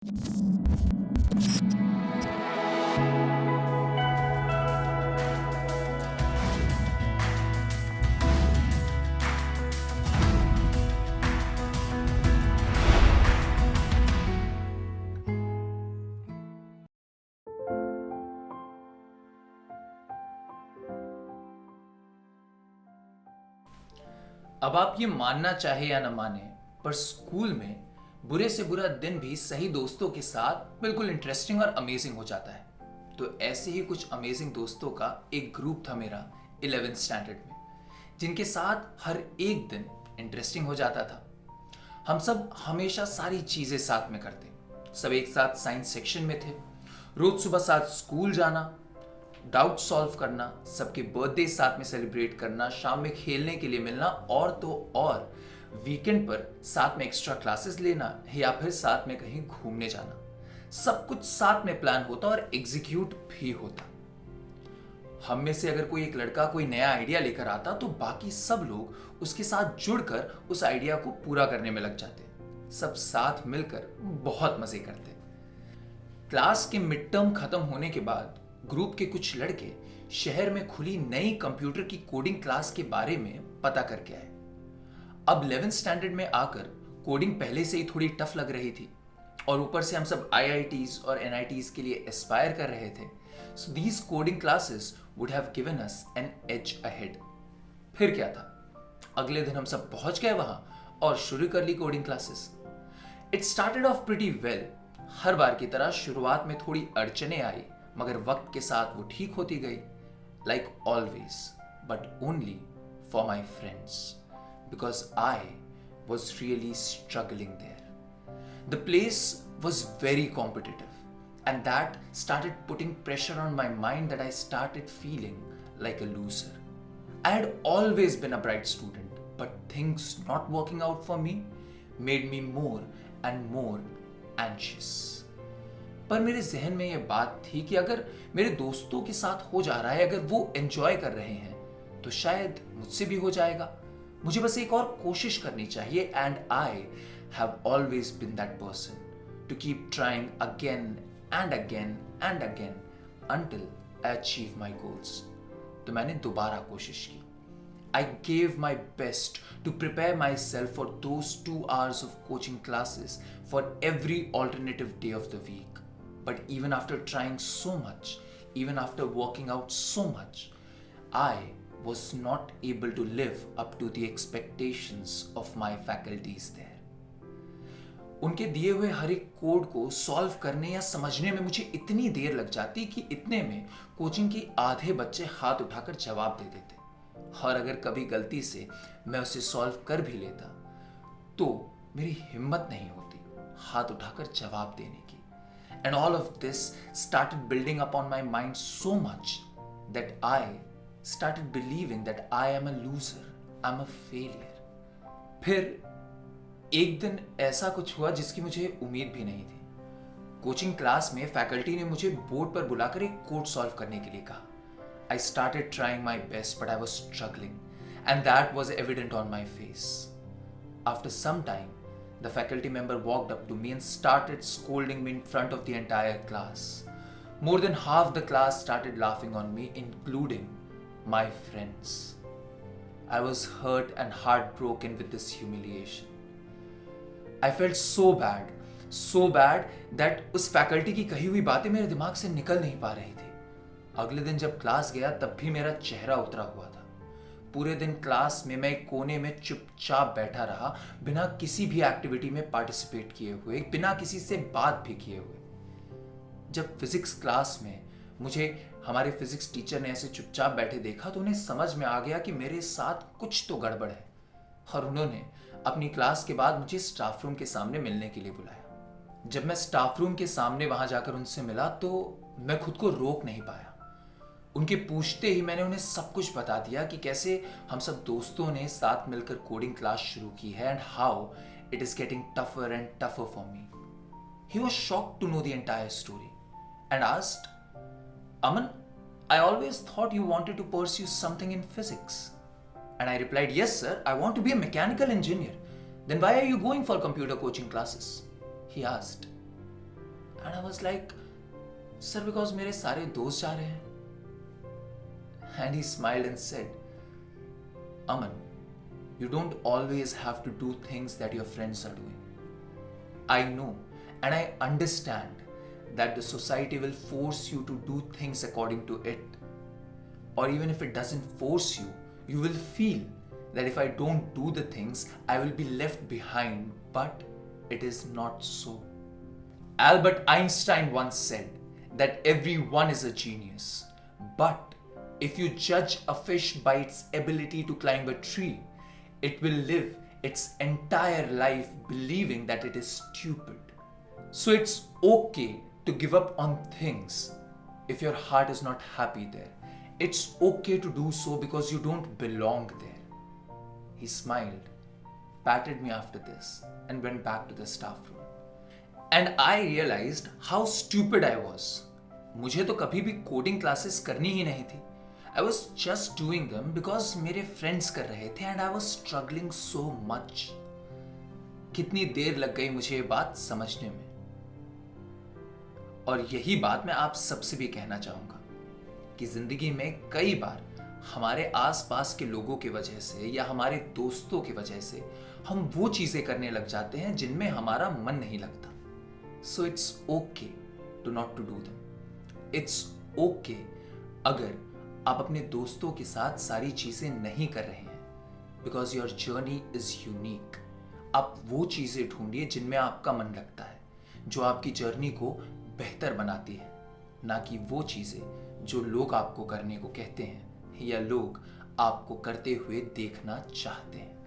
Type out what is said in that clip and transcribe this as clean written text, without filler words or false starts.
अब आप ये मानना चाहे या ना माने, पर स्कूल में बुरे से बुरा दिन भी सही दोस्तों के साथ बिल्कुल इंटरेस्टिंग और अमेजिंग हो जाता है। तो ऐसे ही कुछ अमेजिंग दोस्तों का एक ग्रुप था मेरा 11th स्टैंडर्ड में, जिनके साथ हर एक दिन इंटरेस्टिंग हो जाता था। हम सब हमेशा सारी चीजें साथ में करते, सब एक साथ साइंस सेक्शन में थे, रोज सुबह साथ स्कूल जाना, डाउट सॉल्व करना, सबके बर्थडे साथ में सेलिब्रेट करना, शाम में खेलने के लिए मिलना, और तो और वीकेंड पर साथ में एक्स्ट्रा क्लासेस लेना या फिर साथ में कहीं घूमने जाना। सब कुछ साथ में प्लान होता और एग्जीक्यूट भी होता। हम में से अगर कोई एक लड़का कोई नया आइडिया लेकर आता तो बाकी सब लोग उसके साथ जुड़कर उस आइडिया को पूरा करने में लग जाते। सब साथ मिलकर बहुत मजे करते। क्लास के मिड टर्म खत्म होने के बाद ग्रुप के कुछ लड़के शहर में खुली नई कंप्यूटर की कोडिंग क्लास के बारे में पता करके आए। अब 11th स्टैंडर्ड में आकर कोडिंग पहले से ही थोड़ी टफ लग रही थी, और ऊपर से हम सब आईआईटीज और एनआईटीज के लिए एस्पायर कर रहे थे। So these coding classes would have given us an edge ahead. फिर क्या था, अगले दिन हम सब पहुंच गए वहां और शुरू कर ली coding classes. It started off pretty well. हर बार की तरह शुरुआत में थोड़ी अड़चने आई, मगर वक्त के साथ वो ठीक होती गई। Like always, but only for my friends, because I was really struggling there. The place was very competitive, and that started putting pressure on my mind that I started feeling like a loser. I had always been a bright student, but things not working out for me made me more and more anxious. पर मेरे जहन में यह बात थी कि अगर मेरे दोस्तों के साथ हो जा रहा है, अगर वो एंजॉय कर रहे हैं, तो शायद मुझसे भी हो जाएगा। मुझे बस एक और कोशिश करनी चाहिए, and I have always been that person to keep trying again and again and again until I achieve my goals. तो मैंने दोबारा कोशिश की। I gave my best to prepare myself for those 2 hours of coaching classes for every alternative day of the week. But even after trying so much, even after working out so much, I was not able to live up to the expectations of my faculties there. उनके दिए हुए हर एक code को solve करने या समझने में मुझे इतनी देर लग जाती कि इतने में कोचिंग के आधे बच्चे हाथ उठाकर जवाब दे देते, और अगर कभी गलती से मैं उसे सॉल्व कर भी लेता तो मेरी हिम्मत नहीं होती हाथ उठाकर जवाब देने की। And all of this started building up on my mind so much that I started believing that I am a loser, I am a failure. फिर एक दिन ऐसा कुछ हुआ जिसकी मुझे उम्मीद भी नहीं थी। कोचिंग क्लास में फैकल्टी ने मुझे बोर्ड पर बुलाकर एक कोड सॉल्व करने के लिए कहा। I started trying my best, but I was struggling, and that was evident on my face. After some time, the faculty member walked up to me and started scolding me in front of the entire class. More than half the class started laughing on me, including my friends. I was hurt and heartbroken with this humiliation. I felt so bad that उस faculty की कही हुई बातें मेरे दिमाग से निकल नहीं पा रही थी। अगले दिन जब क्लास गया तब भी मेरा चेहरा उतरा हुआ था। पूरे दिन क्लास में मैं एक कोने में चुपचाप बैठा रहा, बिना किसी भी एक्टिविटी में पार्टिसिपेट किए हुए, बिना किसी से बात भी किए हुए। जब फिजिक्स क्लास में मुझे हमारे फिजिक्स टीचर ने ऐसे चुपचाप बैठे देखा तो उन्हें समझ में आ गया कि मेरे साथ कुछ तो गड़बड़ है, और उन्होंने अपनी क्लास के बाद मुझे स्टाफ रूम के सामने मिलने के लिए बुलाया। जब मैं स्टाफ रूम के सामने वहां जाकर उनसे मिला तो मैं खुद को रोक नहीं पाया। उनके पूछते ही मैंने उन्हें सब कुछ बता दिया कि कैसे हम सब दोस्तों ने साथ मिलकर कोडिंग क्लास शुरू की है, and how it is getting tougher and tougher for me. He was shocked to know the entire story and asked, Aman, I always thought you wanted to pursue something in physics. And I replied, yes sir, I want to be a mechanical engineer. Then why are you going for computer coaching classes? He asked. And I was like, sir because मेरे सारे दोस्त जा रहे हैं. And he smiled and said, Aman, you don't always have to do things that your friends are doing. I know and I understand that the society will force you to do things according to it. Or even if it doesn't force you, you will feel that if I don't do the things, I will be left behind. But it is not so. Albert Einstein once said that everyone is a genius. But if you judge a fish by its ability to climb a tree, it will live its entire life believing that it is stupid. So it's okay to give up on things if your heart is not happy there. It's okay to do so because you don't belong there. He smiled, patted me after this, and went back to the staff room. And I realized how stupid I was. मुझे तो कभी भी coding classes करनी ही नहीं थी. I was just doing them because मेरे friends कर रहे थे and I was struggling so much. कितनी देर लग गई मुझे ये बात समझने में. और यही बात मैं आप सबसे भी कहना चाहूंगा कि जिंदगी में कई बार हमारे आसपास के लोगों की वजह से या हमारे दोस्तों की वजह से हम वो चीजें करने लग जाते हैं जिनमें हमारा मन नहीं लगता. So it's okay to not to do them. It's okay अगर आप अपने दोस्तों के साथ सारी चीजें नहीं कर रहे हैं, because your journey is unique. आप वो चीजें ढूंढिए जिनमें आपका मन लगता है, जो आपकी जर्नी को बेहतर बनाती है, ना कि वो चीजें जो लोग आपको करने को कहते हैं या लोग आपको करते हुए देखना चाहते हैं.